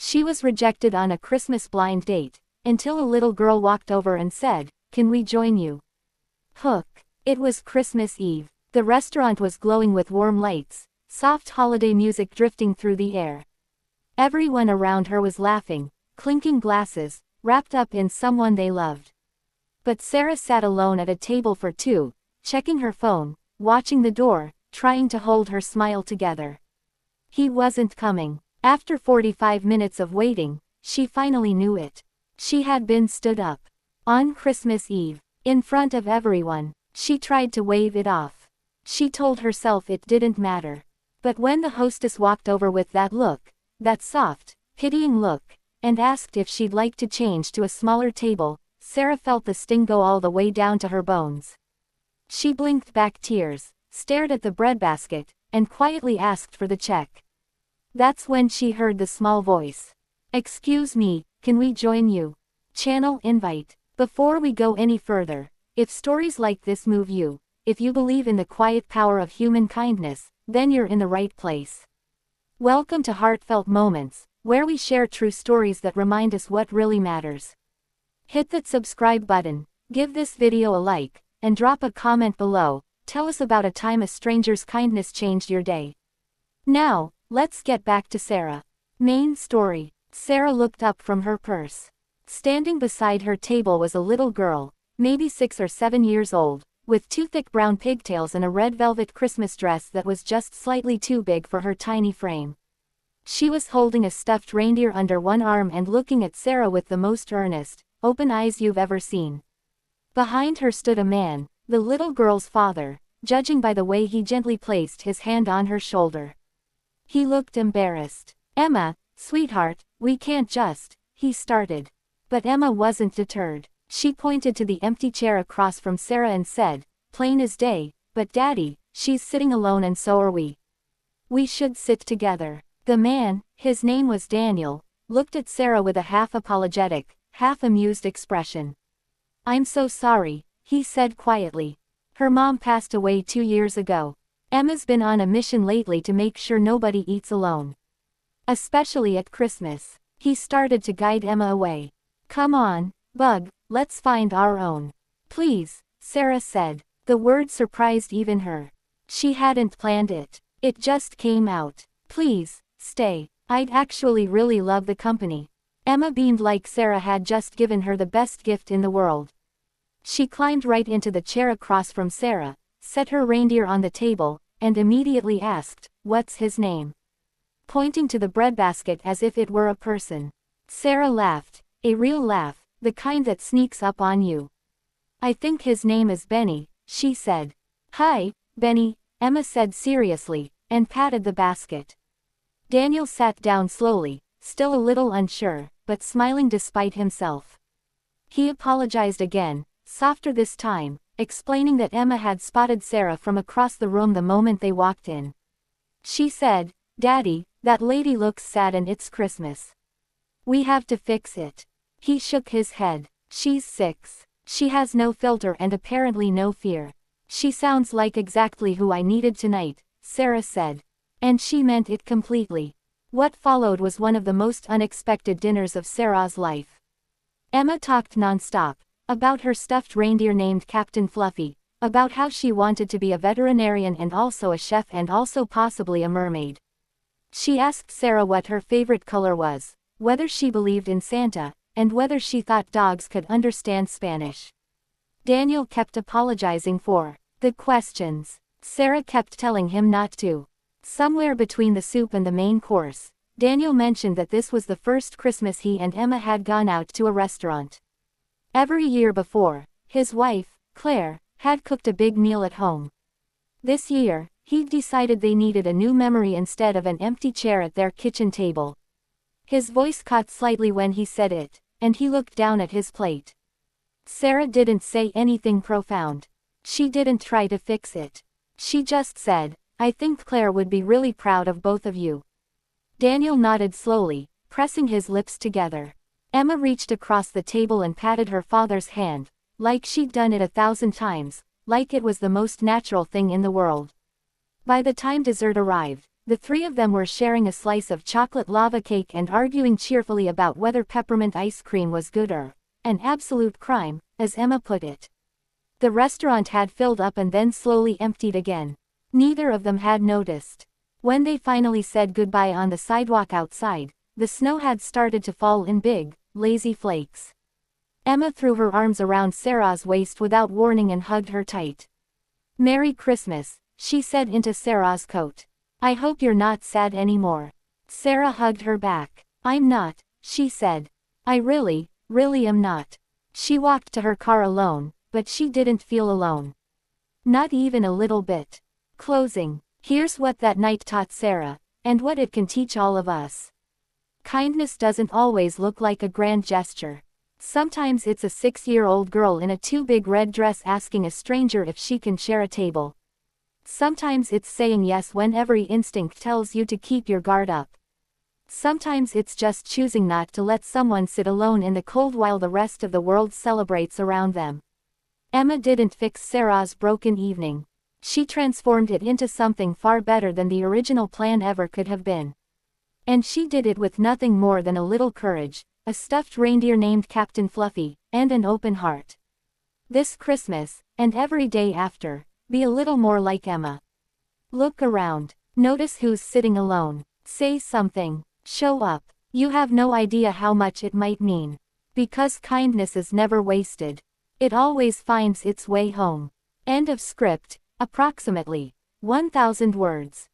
She was rejected on a Christmas blind date, until a little girl walked over and said, "Can we join you?" Hook. It was Christmas Eve. The restaurant was glowing with warm lights, soft holiday music drifting through the air. Everyone around her was laughing, clinking glasses, wrapped up in someone they loved. But Sarah sat alone at a table for two, checking her phone, watching the door, trying to hold her smile together. He wasn't coming. After 45 minutes of waiting, she finally knew it. She had been stood up. On Christmas Eve, in front of everyone, she tried to wave it off. She told herself it didn't matter. But when the hostess walked over with that look, that soft, pitying look, and asked if she'd like to change to a smaller table, Sarah felt the sting go all the way down to her bones. She blinked back tears, stared at the breadbasket, and quietly asked for the check. That's when she heard the small voice. "Excuse me, can we join you?" Channel invite. Before we go any further, if stories like this move you, if you believe in the quiet power of human kindness, then you're in the right place. Welcome to Heartfelt Moments, where we share true stories that remind us what really matters. Hit that subscribe button, give this video a like, and drop a comment below. Tell us about a time a stranger's kindness changed your day. Now, let's get back to Sarah. Main story. Sarah looked up from her purse. Standing beside her table was a little girl, maybe 6 or 7 years old, with two thick brown pigtails and a red velvet Christmas dress that was just slightly too big for her tiny frame. She was holding a stuffed reindeer under one arm and looking at Sarah with the most earnest, open eyes you've ever seen. Behind her stood a man, the little girl's father, judging by the way he gently placed his hand on her shoulder. He looked embarrassed. "Emma, sweetheart, we can't just," he started. But Emma wasn't deterred. She pointed to the empty chair across from Sarah and said, plain as day, "But Daddy, she's sitting alone and so are we. We should sit together." The man, his name was Daniel, looked at Sarah with a half-apologetic, half-amused expression. "I'm so sorry," he said quietly. "Her mom passed away 2 years ago. Emma's been on a mission lately to make sure nobody eats alone. Especially at Christmas." He started to guide Emma away. "Come on, Bug, let's find our own." "Please," Sarah said. The word surprised even her. She hadn't planned it. It just came out. "Please, stay. I'd actually really love the company." Emma beamed like Sarah had just given her the best gift in the world. She climbed right into the chair across from Sarah, set her reindeer on the table, and immediately asked, "What's his name?" pointing to the breadbasket as if it were a person. Sarah laughed, a real laugh, the kind that sneaks up on you. "I think his name is Benny," she said. "Hi, Benny," Emma said seriously, and patted the basket. Daniel sat down slowly, still a little unsure, but smiling despite himself. He apologized again, softer this time, explaining that Emma had spotted Sarah from across the room the moment they walked in. She said, "Daddy, that lady looks sad and it's Christmas. We have to fix it." He shook his head. "She's 6. She has no filter and apparently no fear. She sounds like exactly who I needed tonight," Sarah said. And she meant it completely. What followed was one of the most unexpected dinners of Sarah's life. Emma talked non-stop, about her stuffed reindeer named Captain Fluffy, about how she wanted to be a veterinarian and also a chef and also possibly a mermaid. She asked Sarah what her favorite color was, whether she believed in Santa, and whether she thought dogs could understand Spanish. Daniel kept apologizing for the questions. Sarah kept telling him not to. Somewhere between the soup and the main course, Daniel mentioned that this was the first Christmas he and Emma had gone out to a restaurant. Every year before, his wife, Claire, had cooked a big meal at home. This year, he'd decided they needed a new memory instead of an empty chair at their kitchen table. His voice caught slightly when he said it, and he looked down at his plate. Sarah didn't say anything profound. She didn't try to fix it. She just said, "I think Claire would be really proud of both of you." Daniel nodded slowly, pressing his lips together. Emma reached across the table and patted her father's hand, like she'd done it 1,000 times, like it was the most natural thing in the world. By the time dessert arrived, The three of them were sharing a slice of chocolate lava cake and arguing cheerfully about whether peppermint ice cream was good or an absolute crime, as Emma put it. The restaurant had filled up and then slowly emptied again. Neither of them had noticed. When they finally said goodbye on the sidewalk outside, the snow had started to fall in big, lazy flakes. Emma threw her arms around Sarah's waist without warning and hugged her tight. "Merry Christmas," she said into Sarah's coat. "I hope you're not sad anymore." Sarah hugged her back. "I'm not," she said. "I really am not." She walked to her car alone, but she didn't feel alone. Not even a little bit. Closing. Here's what that night taught Sarah, and what it can teach all of us. Kindness doesn't always look like a grand gesture. Sometimes it's a 6-year-old girl in a too big red dress asking a stranger if she can share a table. Sometimes it's saying yes when every instinct tells you to keep your guard up. Sometimes it's just choosing not to let someone sit alone in the cold while the rest of the world celebrates around them. Emma didn't fix Sarah's broken evening. She transformed it into something far better than the original plan ever could have been. And she did it with nothing more than a little courage, a stuffed reindeer named Captain Fluffy, and an open heart. This Christmas, and every day after, be a little more like Emma. Look around. Notice who's sitting alone. Say something. Show up. You have no idea how much it might mean. Because kindness is never wasted. It always finds its way home. End of script. Approximately 1,000 words.